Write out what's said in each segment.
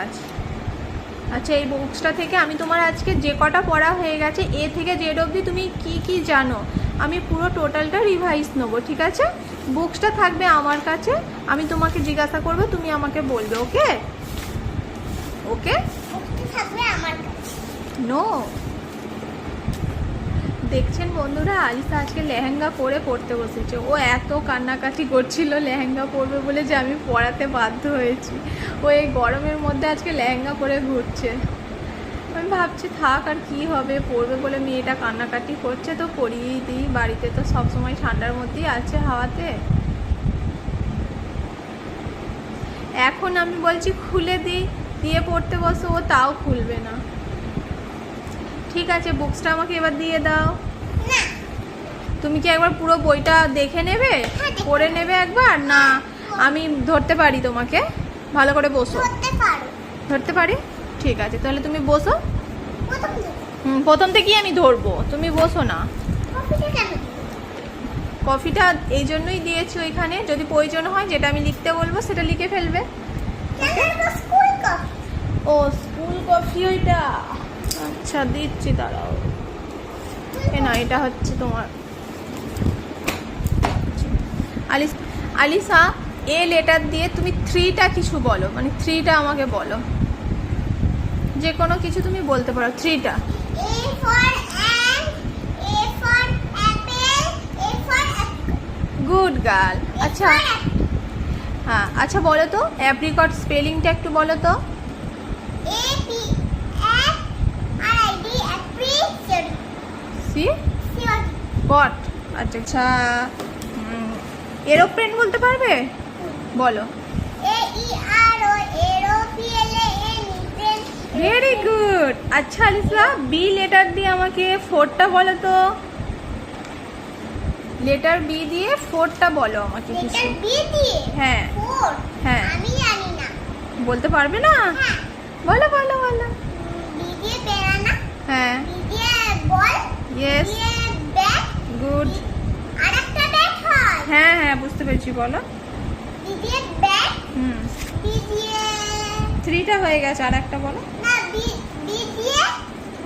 আছে। আচ্ছা, এই বুকসটা থেকে আমি তোমার আজকে যে কটা পড়া হয়ে গেছে এ থেকে জেড অবধি তুমি কি কি জানো আমি পুরো টোটালটা রিভাইজ নেবো, ঠিক আছে? বুকসটা থাকবে আমার কাছে, আমি তোমাকে জিজ্ঞাসা করবো, তুমি আমাকে বলবে। ওকে ওকে থাকবে আমার কাছে। নো। দেখছেন বন্ধুরা, আলিসা আজকে লেহেঙ্গা পরে পড়তে বসেছে। ও এত কান্নাকাটি করছিল লেহেঙ্গা পরবে বলে যে আমি পড়াতে বাধ্য হয়েছি। ও এই গরমের মধ্যে আজকে লেহেঙ্গা পরে ঘুরছে। আমি ভাবছি থাক, আর কি হবে, পড়বে বলে মেয়েটা কান্নাকাটি করছে তো পরিয়েই দিই। বাড়িতে তো সবসময় ঠান্ডার মধ্যেই আছে, হাওয়াতে। এখন আমি বলছি খুলে দিই, দিয়ে পড়তে বসো, ও তাও খুলবে না। ঠিক আছে, বুকসটা আমাকে এবার দিয়ে দাও। তুমি কি একবার পুরো বইটা দেখে নেবে, পড়ে নেবে একবার? না আমি ধরতে পারি তোমাকে? ভালো করে বসো। ধরতে পারি? ঠিক আছে, তাহলে তুমি বসো। প্রথম থেকেই আমি ধরবো, তুমি বসো না। কফিটা এই জন্যই দিয়েছি ওইখানে, যদি প্রয়োজন হয় যেটা আমি লিখতে বলবো সেটা লিখে ফেলবে। ও স্কুল কফি ওইটা? আচ্ছা দিচ্ছি, দাঁড়াও। না, এটা হচ্ছে তোমার। আলিসা, এ লেটার দিয়ে তুমি 3টা কিছু বলো, মানে 3টা আমাকে বলো, যে কোনো কিছু তুমি বলতে পারো। 3টা। Good girl. আচ্ছা হ্যাঁ, আচ্ছা বলো তো অ্যাপ্রিকট স্পেলিংটা একটু বলো তো। C cot. আচ্ছা আচ্ছা, এরোপ্লেন বলতে পারবে? বলো। Very good. আচ্ছা আলিসা, বি লেটার দিয়ে আমাকে 4টা বলো তো। লেটার বি দিয়ে 4টা বলো আমাকে কিছু। হ্যাঁ হ্যাঁ, আমি জানি না। বলতে পারবে না? বলো বলো বলো। বি দিয়ে বেড়ানা, হ্যাঁ, বি দিয়ে বল, ইয়েস, দিয়ে ব্যাগ, গুড। আরেকটা ব্যাগ হয়। হ্যাঁ হ্যাঁ, বুঝতে পেরেছি, বলো। বি দিয়ে ব্যাগ, হুম, বি দিয়ে 3টা হয়ে গেছে, আর একটা বলো। না, বি দিয়ে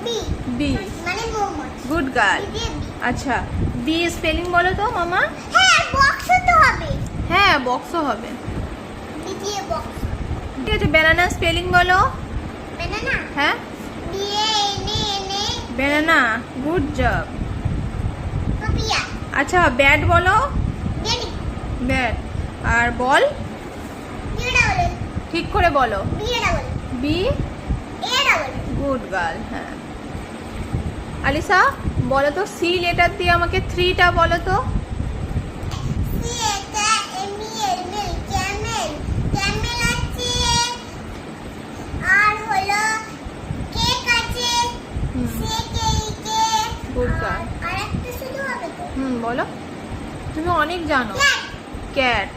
বি, বি। মানে মোমো। Good girl. বি দিয়ে বি। আচ্ছা, বি স্পেলিং বলো তো মামা। হ্যাঁ, বক্স তো হবে। হ্যাঁ, বক্সও হবে। বি দিয়ে বক্স। ঠিক আছে, ব্যানানা স্পেলিং বলো। ব্যানানা, হ্যাঁ, B A N A N A, banana. Good job. Papiya, আচ্ছা, ব্যাট বলো। Daddy, bat. আর বল বি ডাবল এল, ঠিক করে বলো। B A double, B. A double. Good girl. হ্যাঁ, আলিসা বলো তো সি লেটার দিয়ে আমাকে 3টা বলো তো। সি এটা এমিএল মিল, ক্যামেল, ক্যামেল আছে। আর হলো কেক আছে, হুম, সে কেকে। Good girl. আর একটা শুধু হবে তো। বলো। তুমি অনেক জানো। ক্যাট, ক্যাট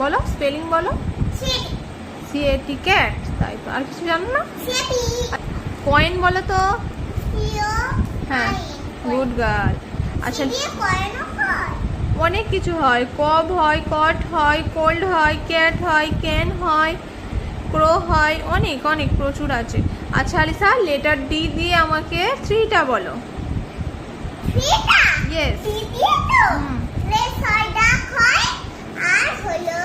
বলো, স্পেলিং বলো। Sit, CAT cat. তাই তো, আর কিছু জানো না? সিপি, কয়েন বলো তো। সিও। হ্যাঁ, গুড গার্ল। আচ্ছা, দিয়ে কয়েনও হয়। অনেক কিছু হয়, কব হয়, কট হয়, কোল্ড হয়, ক্যাট হয়, ক্যান হয়, ক্রো হয়, অনেক অনেক প্রচুর আছে। আচ্ছা আলিসা, লেটার ডি দিয়ে আমাকে 3টা বলো। ফিটা, ইয়েস। ফি দিয়ে তো হুম। রেস হয়, ডাক হয়, আর হলো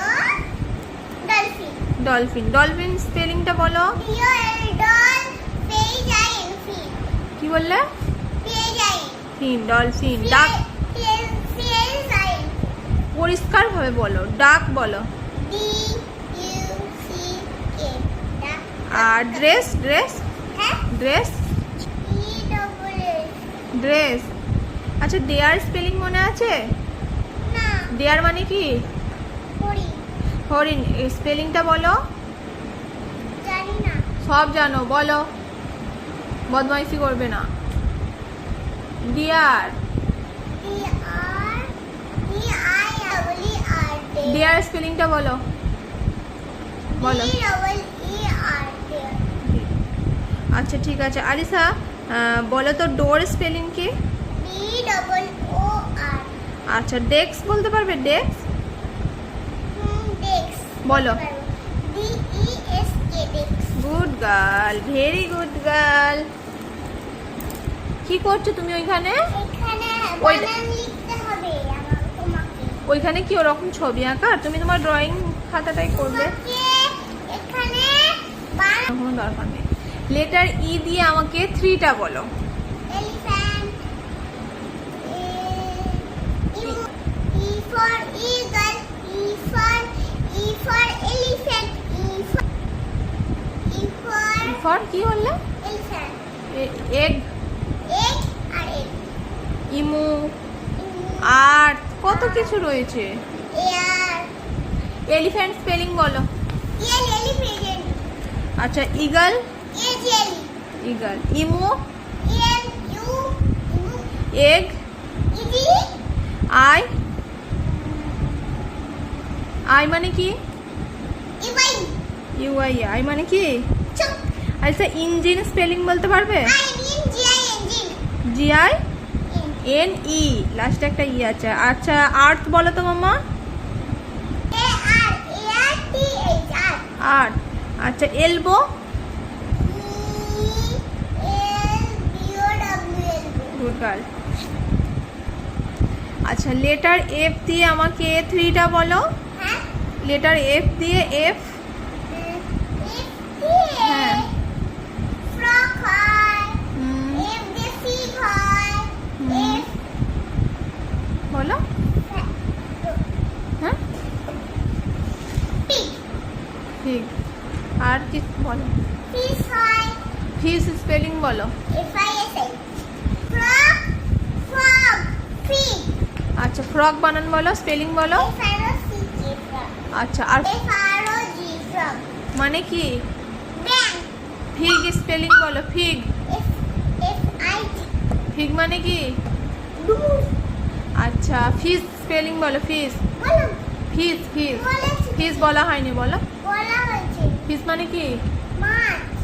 ডলফিন। ডলফিন। ডলফিন স্পেলিংটা বলো। ডিও এল ডল, পেয়ে যায় ফিন, কি বললে? পেয়ে যায় ফিন, ডলফিন। ডাক পেয়ে যায়, পরিষ্কার ভাবে বলো। ডাক বলো। ডি ইউ সি কে, ডাক। আর ড্রেস। ড্রেস। হ্যাঁ, dress. E double S. Dress. আচ্ছা, ডেয়ার স্পেলিং মনে আছে? না, ডেয়ার মানে কি? পড়ি, হরিণ। স্পেলিংটা বলো। জানি না। সব জানো, বলো, বদমাইশি করবে না। Dear. D R D I double E R D, dear স্পেলিংটা বলো। বলো। D double E R D. আচ্ছা ঠিক আছে, আলিসা বলো তো ডোর স্পেলিং কি? D double O R. আচ্ছা, ডেস্ক বলতে পারবে? ডেস্ক ডেক্স বলো। ডি ই এস কে, ডেক্স। Good girl, very good girl. কি করছো তুমি ওইখানে? এখানে ওই- বানান লিখতে হবে তোমাকে। ওইখানে কি ওরকম ছবি আঁকা? তুমি তোমার ড্রয়িং খাতাটাই করবে, তোমাকে এখানে বানান কোনো দরকার নেই। লেটার ই দিয়ে আমাকে 3টা বলো। elephant, E for eagle, E for elephant, E for for কি বললে? elephant, এগ, egg আর egg, ইমু, আর্থ, কত কিছু রয়েছে। air, এলিফ্যান্ট স্পেলিং বলো। elephant, আচ্ছা, ইগল, jelly, ইগল, ইমু, U, egg, Easy, I, I মানে কি? Iwai, ইউআই, আই মানে কি? Chuck, আচ্ছা, ইঞ্জিন স্পেলিং বলতে পারবে? engine, জিআই এন ই, লাস্টে একটা ই আছে। আচ্ছা, আর্থ বলো তো মাম্মা। আর্থ। আচ্ছা, এলবো, গুড গার্ল। আচ্ছা, লেটার এফ দিয়ে আমাকে 3টা বলো। লেটার এফ দিয়ে, এফ, হ্যাঁ, বলো, হ্যাঁ, ঠিক। আর কি বলো? ফিশ স্পেলিং বলো। আচ্ছা, ফ্রগ বানান বলো, স্পেলিং বলো। আচ্ছা, আর মানে কি? ফিগ স্পেলিং বলো, ফিগ। ফিগ মানে কি? আচ্ছা, ফিশ স্পেলিং বলো, ফিশ। ফিশ, ফিশ, ফিশ বলা হয়নি, বলো। ফিশ মানে কি?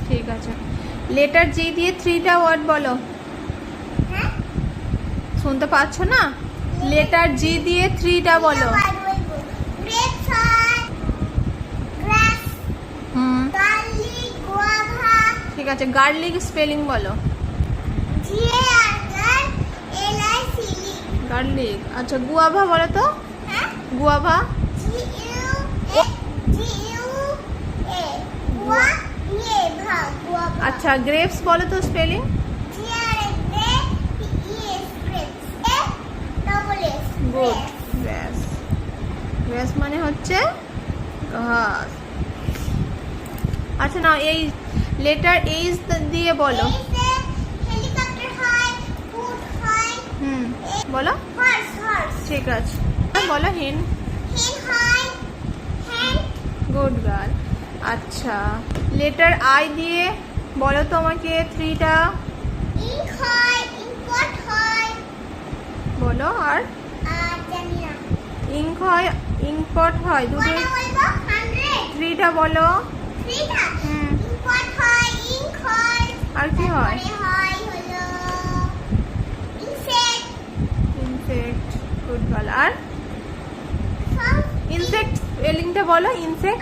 ঠিক আছে। লেটার জি দিয়ে 3টা ওয়ার্ড বলো। শুনতে পাচ্ছ না? লেটার জি দিয়ে 3টা বলো। হুম, ঠিক আছে। গার্লিক স্পেলিং বলো। গার্লিক। আচ্ছা, গুয়াভা বলো তো। গুয়াভা। আচ্ছা, গ্রেপস বলো তো স্পেলিং। গুড। গ্রাস। গ্রাস মানে হচ্ছে ঘাস। আচ্ছা, না এই লেটার এইচ দিয়ে বলো। হুম, বলো। ঠিক আছে, বলো হেন। Good girl. আচ্ছা, লেটার আই দিয়ে বলো তো আমাকে 3টা বলো। আর ইঙ্ক হয়, ইঙ্কপট হয়, দুটো। 3টা বলো। হুম, আর কি হয়? ইনসেক্ট। Good girl. আর ইনসেক্ট স্পেলিংটা বলো। ইনসেক্ট।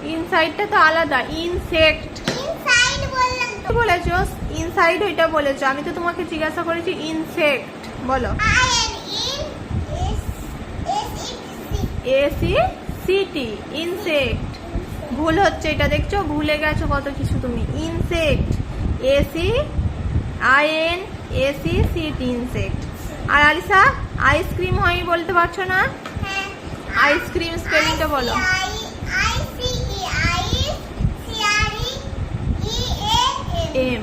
ইনসাইডটা তো আলাদা। ইনসেক্ট বলেছো, ইনসাইড ওইটা বলেছো। আমি তো তোমাকে জিজ্ঞাসা করেছি ইনসেক্ট বলো। S E C T, insect. ভুল হচ্ছে এটা, দেখছো? ভুলে গেছো কত কিছু তুমি। Insect, S E I N S E C T, insect. আর আলিসা, আইসক্রিম হয় বলতে পারছো না? আইসক্রিম স্পেলিংটা বলো। M,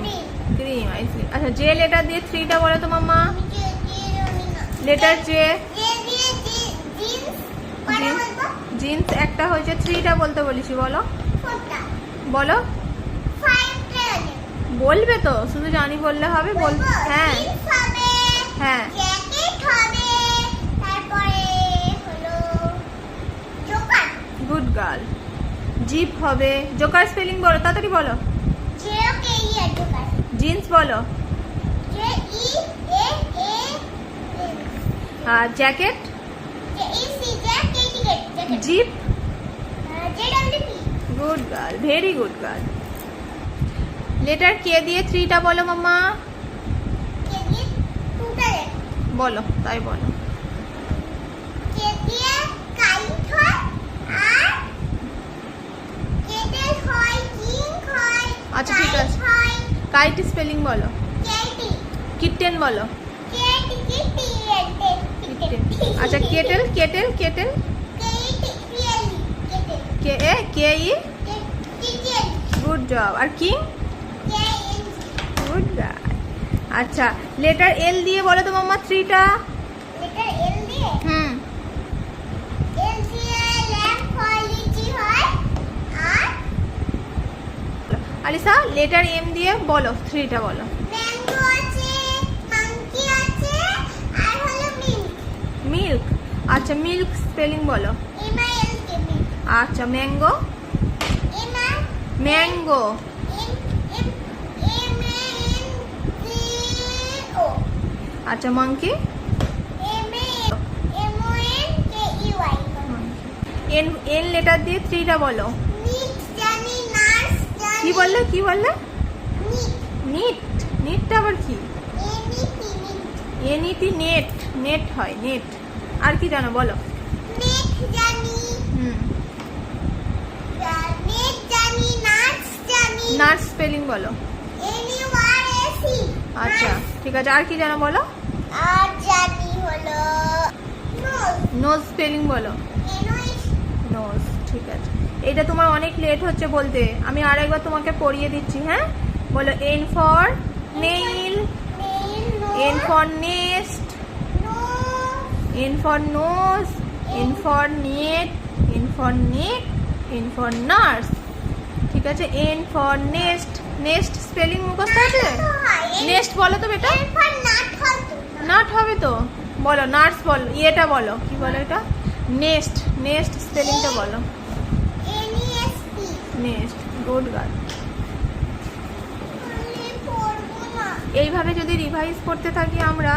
cream, ice cream. আচ্ছা, জে লেটার দিয়ে 3টা বলো তো মাম্মা। Letter J. জিন্স একটা হয়েছে, 3টা বলতে বলেছি, বলো। বলো, বলবে তো, শুধু জানি বললে হবে? বল। হ্যাঁ, হ্যাঁ। Good girl. জিপ হবে। জোকার স্পেলিং বলো, তাড়াতাড়ি বলো। জিন্স বলো। আর jacket. Zip. Good girl, very good girl. Letter K দিয়ে 3টা বলো মাম্মা। কে দিয়ে 2টা লেটার। বলো, তাই বলো। কে দিয়ে কাইট হয় আর কেটেল হয়, কিং হয়। আচ্ছা, ঠিক আছে। kite হয়, কাইট স্পেলিং বলো। কেটি কিটেন বলো। Kitty kitty kitten. আচ্ছা, kettle kettle kettle kitty really kettle K A K E. Kettle good job. আর কিং। K N good girl. আচ্ছা, লেটার এল দিয়ে বলো তো মাম্মা 3টা। লেটার এল দিয়ে হুম। এল দিয়ে ল্যাম্প হয়, লিচি হয় আর আলিসা, লেটার এম দিয়ে বলো 3টা বলো। ম্যাঙ্গো আছে, মাংকি আছে আর হলো মিল্ক। মিল্ক। আচ্ছা, মিল্ক স্পেলিং বলো। MIL K milk. আচ্ছা, mango. MA mango. M M MN G O আচ্ছা, monkey. MN MON K UI. N N letter দিয়ে 3টা বলো। নিট জানি, নার্স জানি। কি বললে কি বললে? NEET NEET. নিটটা আবার কি? এনিটি নিট। NET net. নেট হয়, নেট। আর কি জানো বলো। নেট জানি, হুম। নেট জানি, নার্স জানি। নার্স স্পেলিং বলো। এনইউআরএসই। আচ্ছা, ঠিক আছে। আর কি জানো বলো। আর জানি হলো নোজ। নোজ স্পেলিং বলো। N O S nose. ঠিক আছে। এটা তোমার অনেক লেট হচ্ছে বলতে, আমি আরেকবার তোমাকে পড়িয়ে দিচ্ছি। হ্যাঁ, বলো। N for nail. Nail no N for nest. No N for nose. N for net. N for neck. N for nurse. ঠিক আছে। N for nest. Nest spelling মুখস্থ আছে? নেস্ট বলো তো বেটা। এন ফর নাট হতো। নাট হবে তো। বলো নার্স বলো। এটা বলো, কি বলো এটা? নেস্ট। নেস্ট স্পেলিংটা বলো। এনইএসটি। নেস্ট। Good girl. আমি পড়বো না। এইভাবে যদি রিভাইজ করতে থাকি আমরা,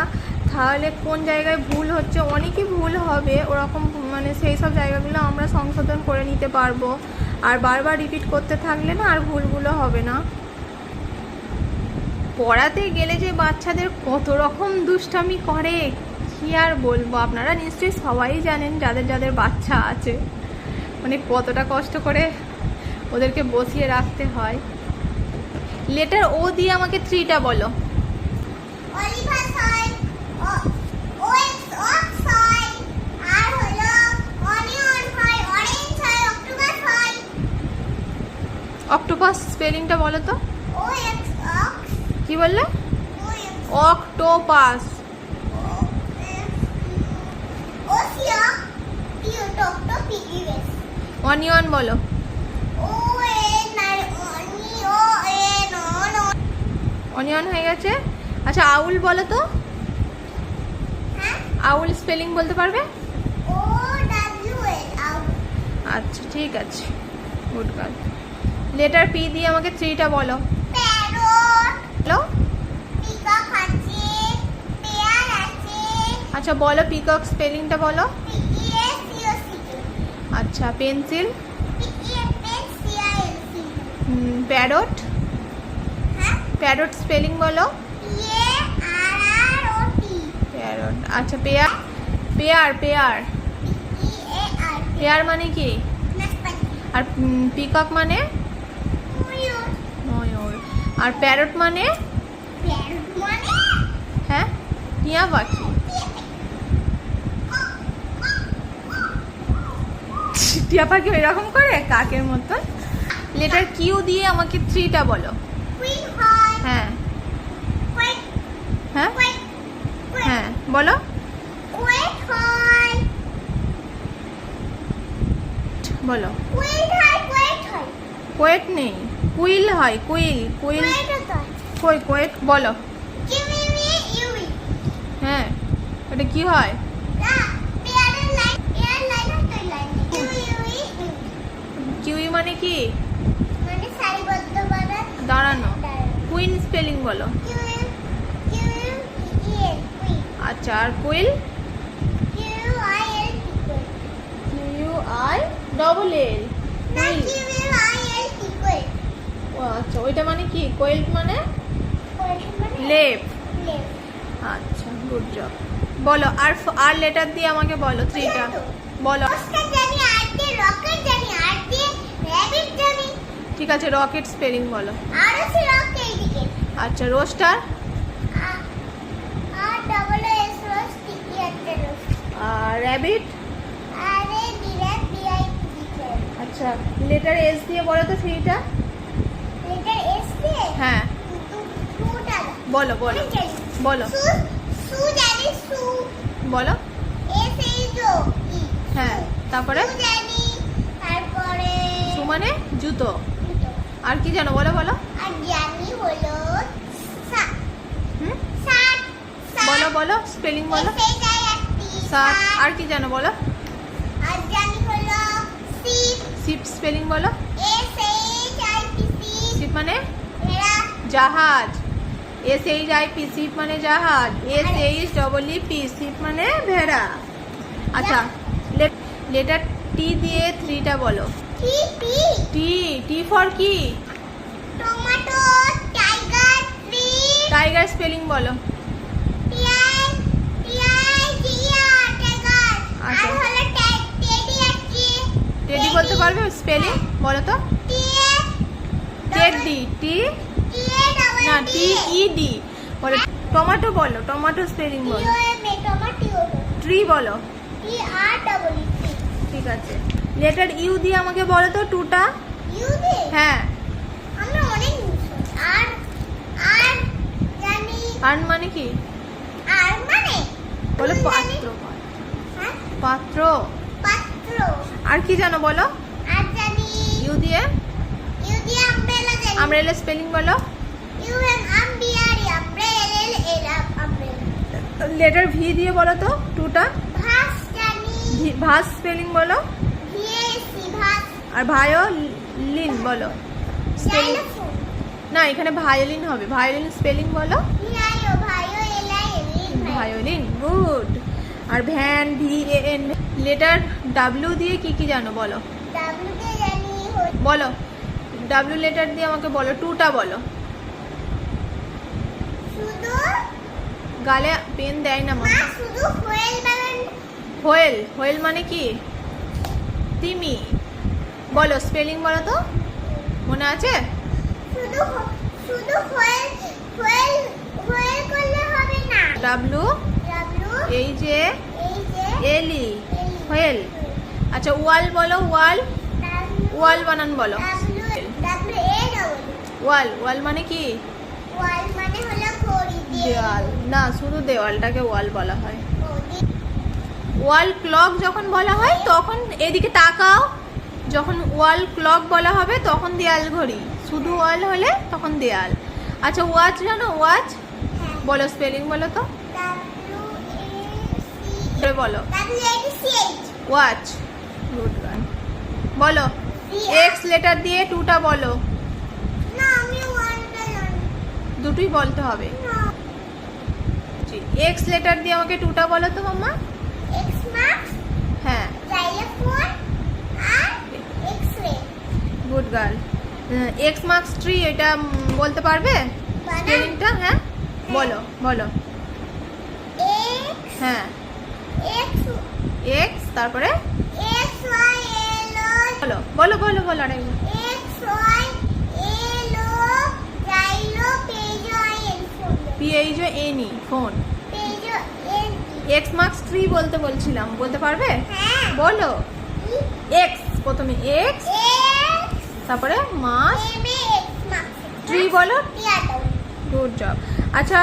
তাহলে কোন জায়গায় ভুল হচ্ছে, অনেকই ভুল হবে ওরকম, মানে সেই সব জায়গাগুলো আমরা সংশোধন করে নিতে পারবো। আর বারবার রিপিট করতে থাকলে না আর ভুলগুলো হবে না। পড়াতে গেলে যে বাচ্চাদের কত রকম দুষ্টামি করে, কি আর বলবো। আপনারা নিশ্চয়ই সবাই জানেন, যাদের যাদের বাচ্চা আছে, মানে কতটা কষ্ট করে ওদেরকে বসিয়ে রাখতে হয়। লেটার ও দিয়ে আমাকে 3টা বলো। অলিভার হয়, ওএক্স অক্স হয় আর হলো অনিয়ন হয়, অরেঞ্জ হয়, অক্টোপাস হয়। অক্টোপাস স্পেলিংটা বলো তো। ওএক্স অক্স কি বললে? O X octopus. ওসিয়া পিও ডক্টর পিইএস। অনিয়ন বলো। ওএন আর অনিয়ন অন। অনিয়ন হয়ে গেছে। আচ্ছা, আউল বলো তো। হ্যাঁ, আউল স্পেলিং বলতে পারবে? O W L out. আচ্ছা, ঠিক আছে। Good girl. লেটার পি দিয়ে আমাকে 3টা বলো। প্যারট, বলো। পিকক আছে, পেয়ার আছে, আচ্ছা, বলো। পিকক স্পেলিংটা বলো। পিইএসইওসি। আচ্ছা, পেন্সিল। পিইএসসিআইএলসি। প্যারট। হ্যাঁ, প্যারট স্পেলিং বলো। পিএআরআরওটি। প্যারট। আচ্ছা, pair. Pair. Pair. PAR pair মানে কি? নাশপাতি। আর পিকক মানে? ময়ূর। ময়ূর। আর প্যারট মানে? প্যারট মানে হ্যাঁ, টিয়া পাখি। টিয়া পাখি এরকম করে কাকের মতন। লেটার কিউ দিয়ে আমাকে 3টা বলো। কুইন হয়, হ্যাঁ। কুইক হ্যাঁ, কুইক কুইক হ্যাঁ বলো। কুইক হয়, বলো। কুইট হয়, কুইট হয়, কোয়েট নেই, কুইল হয়। কুইল। কুইল। কুইট হয়। কই কোয়েট বলো। Q E U E. হ্যাঁ, এটা কি হয়? না, পেয়ারের লাইন, এয়ার লাইন হচ্ছে লাইন। কিউই কিউই মানে কি? মানে সারিবদ্ধভাবে দাঁড়ানো। কুইন স্পেলিং বলো। Q E Q E queen. আচ্ছা, আর quill? Q I L queen. Q I double L. না, কুইল। কিউআই ওইটা মানে কি? কোয়েল মানে মানে লেপ। লেপ। আচ্ছা, গুড জব। বলো আর লেটার দিয়ে আমাকে বলো 3টা বলো। রোস্টার জানি, আর দিয়ে রকেট জানি, আর দিয়ে র‍্যাবিট জানি। ঠিক আছে, রকেট স্পেলিং বলো। আর আছে রকেট এইদিকে। আচ্ছা, রোস্টার আর ডবল এস রোস্ট কি একটা রোস্ট। আর র‍্যাবিট। আরে বিরাট বিআই দিকে। আচ্ছা, লেটার এস দিয়ে বলো তো 3টা। লেটার এস দিয়ে হ্যাঁ, টুটা বলো বলো বলো সু জানি, সু বলো। এস এই তো ই। হ্যাঁ, তারপরে সু জানি, তারপরে সু মানে জুতো। দুটো। আর কি জানো বলো বলো। আর জানি হলো সা হুম, সাত। বলো বলো স্পেলিং বলো। সেই যায় একটি সাত। আর কি জানো বলো। আর জানি হলো সিপ। শিপ স্পেলিং বলো। S H I P C. Ship মানে এরা জাহাজ। SHIP শিপ মানে জাহাজ। SHEEP শিপ মানে ভেড়া। আচ্ছা, লেটার টি দিয়ে 3টা বলো। T P. টি ফর কি? Tomato, tiger, tree, tiger spelling বলো। টিআই টিআই জিয়া টাইগার। আচ্ছা। আর হলো টেডি আছে। টেডি বলতে পারবে স্পেলিং বলো তো। টিএ টেডি টি টিএ ডবল না TED বলো। টমেটো বলো, টমেটো স্পেলিং বলো। টমেটো ট্রি বলো। টি আর ডবল টি। ঠিক আছে, লেটার ইউ দিয়ে আমাকে বলো তো 2টা। ইউ দে হ্যাঁ, আমরা অনেক আর আর জানি। আর্ন মানে কি আর মানে বলো? তুমি জানি? পাত্র। হ্যাঁ, পাত্র। পাত্র। আর কি জানো বলো। আর জানি ইউ দিয়ে ইউ দিয়ে আমব্রেলা জানি। আমব্রেলা স্পেলিং বলো। ইউ এম আমবিআরি আমব্রেলা এল আমব্রেলা। লেটার ভি দিয়ে বলো তো 2টা। ভাস জানি। ভাস স্পেলিং বলো। ভিএসি ভাস। আর ভায়োলিন বলো স্পেলিং। জাইলোফোন। না, এখানে ভায়োলিন হবে। ভায়োলিন স্পেলিং বলো। ভিআইও ভাইও এলআই এলিন ভায়োলিন, গুড। আর ভ্যান VAN। লেটার ডাব্লিউ দিয়ে কি কি জানো বলো। ডাব্লিউ তে জানি বলো, ডাব্লিউ লেটার দিয়ে আমাকে বলো 2টা বলো। শুধু গালে পেন দেয় না মা। না শুধু হোয়েল বানান। হোয়েল। হোয়েল মানে কি? তিমি। বলো স্পেলিং বলো তো, মনে আছে? শুধু শুধু হোয়েল হোয়েল হোয়েল করলে হবে না। ডাব্লিউ ডাব্লিউ এই যে এই যে এলি, হোয়েল। আচ্ছা, ওয়াল বলো। ওয়াল। ওয়াল বানান বলো। W W A double. Wall. Wall মানে কি? ওয়াল মানে হলো ঘড়ি দিয়ে। দেওয়াল। না, শুধু দেওয়ালটাকে ওয়াল বলা হয়। ও, দি- ওয়াল ক্লক যখন বলা হয় তখন এদিকে তাকাও। যখন ওয়াল ক্লক বলা হবে তখন দেয়াল ঘড়ি। শুধু ওয়াল হলে তখন দেয়াল। আচ্ছা, ওয়াচ জানো? ওয়াচ হ্যাঁ। বলো স্পেলিং বলো তো। ডাব্লিউ এ সি এবারে বলো W A C H. Watch, good গান। বলো এক্স লেটার দিয়ে 2টা বলো। না আমি ওয়ানটা জানি দুটোই বলতে হবে। না। এক্স লেটার দিয়ে আমাকে 2টা বলো তো মাম্মা। এক্স মার্কস, হ্যাঁ, জাইলোফোন আর X-ray. Good girl. X marks tree, এটা বলতে পারবে স্পেলিংটা? হ্যাঁ, বলো বলো। এক্স হ্যাঁ, এক্স এক্স তারপরে এক্স ওয়াই এল বলো বলো বলো বলো আরেকবার। এক্স ওয়াই এল জাইলো পেজো I L phone. PHONE phone. পেজো এল এক্স মার্কস ট্রি বলতে বলছিলাম, বলতে পারবে? হ্যাঁ বলো। এক্স, প্রথমে এক্স, এক্স তারপরে marks M A X marks tree বলো। টিয়াটো। Good job. আচ্ছা,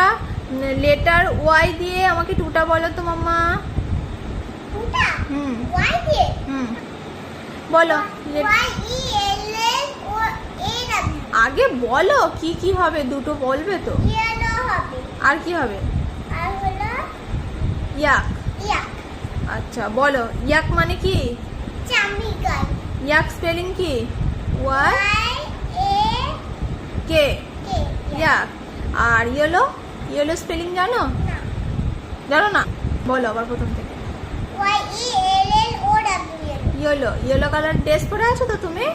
লেটার ওয়াই দিয়ে আমাকে 2টা বলো তো মাম্মা। পুটা হুম ওয়াই দিয়ে হুম বলো। Y E L L O A W. আগে বলো কি কি হবে, দুটো বলবে তো। ইয়েলো হবে আর কি হবে? আর হলো ইয়াক। ইয়া আচ্ছা, বলো ইয়াক মানে কি? চামড়ি গাই। ইয়াক স্পেলিং কি? ওয়াই ওয়াই এ কে, কে ইয়াক। আর ইয়েলো, ইয়েলো স্পেলিং জানো? না জানো না? বলো আবার প্রথম থেকে। Y E L L O W L. Yellow. Yellow colour dress পরে আছো তো তুমি?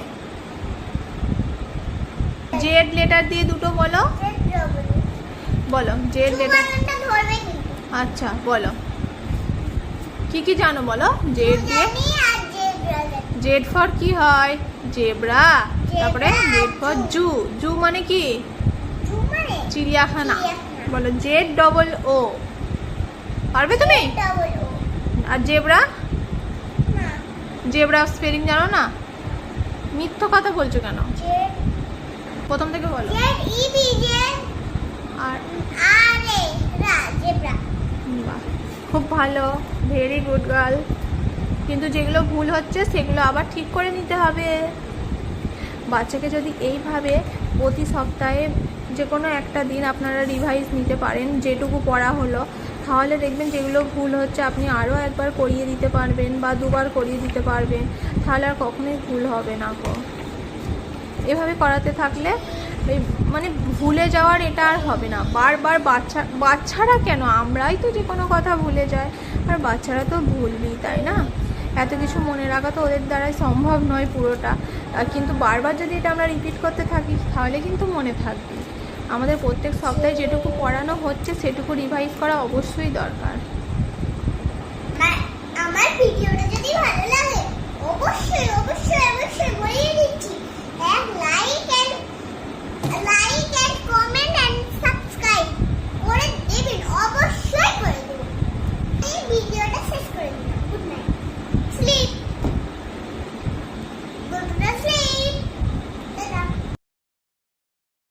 জেড লেটার দিয়ে দুটো বলো। বলো জেড লেটার। ধরবে কিন্তু আচ্ছা বলো কি কি জানো বলো জেড দিয়ে। জানি আর জেব্রা জানি। জেড ফর কি হয়? জেব্রা। তারপরে জেব্রা, জেড ফর জু। জু মানে কি? জু মানে চিড়িয়াখানা। চিড়িয়াখানা। বলো জেড ডবল ও। পারবে তুমি? Double O. আর জেব্রা? না জেব্রা স্পেলিং জানো না? মিথ্যা কথা বলছো কেন? জেড প্রথম থেকে বলো। জেড ই বি জেড আর আর এ রা জেব্রা। বাহ, খুব ভালো, ভেরি গুড গার্ল। কিন্তু যেগুলো ভুল হচ্ছে সেগুলো আবার ঠিক করে নিতে হবে। বাচ্চাকে যদি এইভাবে প্রতি সপ্তাহে যে কোনো একটা দিন আপনারা রিভাইজ নিতে পারেন, যেটুকু পড়া হলো, তাহলে দেখবেন যেগুলো ভুল হচ্ছে আপনি আরও একবার করিয়ে দিতে পারবেন বা দুবার করিয়ে দিতে পারবেন, তাহলে আর কখনোই ভুল হবে না গো। এভাবে করাতে থাকলে এই মানে ভুলে যাওয়ার এটা আর হবে না। বারবার বাচ্চারা কেন, আমরাই তো যে কোনো কথা ভুলে যাই, আর বাচ্চারা তো ভুলবি, তাই না? এত কিছু মনে রাখা তো ওদের দ্বারাই সম্ভব নয় পুরোটা, কিন্তু বারবার যদি এটা আমরা রিপিট করতে থাকি তাহলে কিন্তু মনে থাকবে। আমাদের প্রত্যেক সপ্তাহে যেটুকু পড়ানো হচ্ছে সেটুকু রিভাইজ করা অবশ্যই দরকার। আমার ভিডিওটা যদি ভালো লাগে অবশ্যই অবশ্যই অবশ্যই বলিয়ে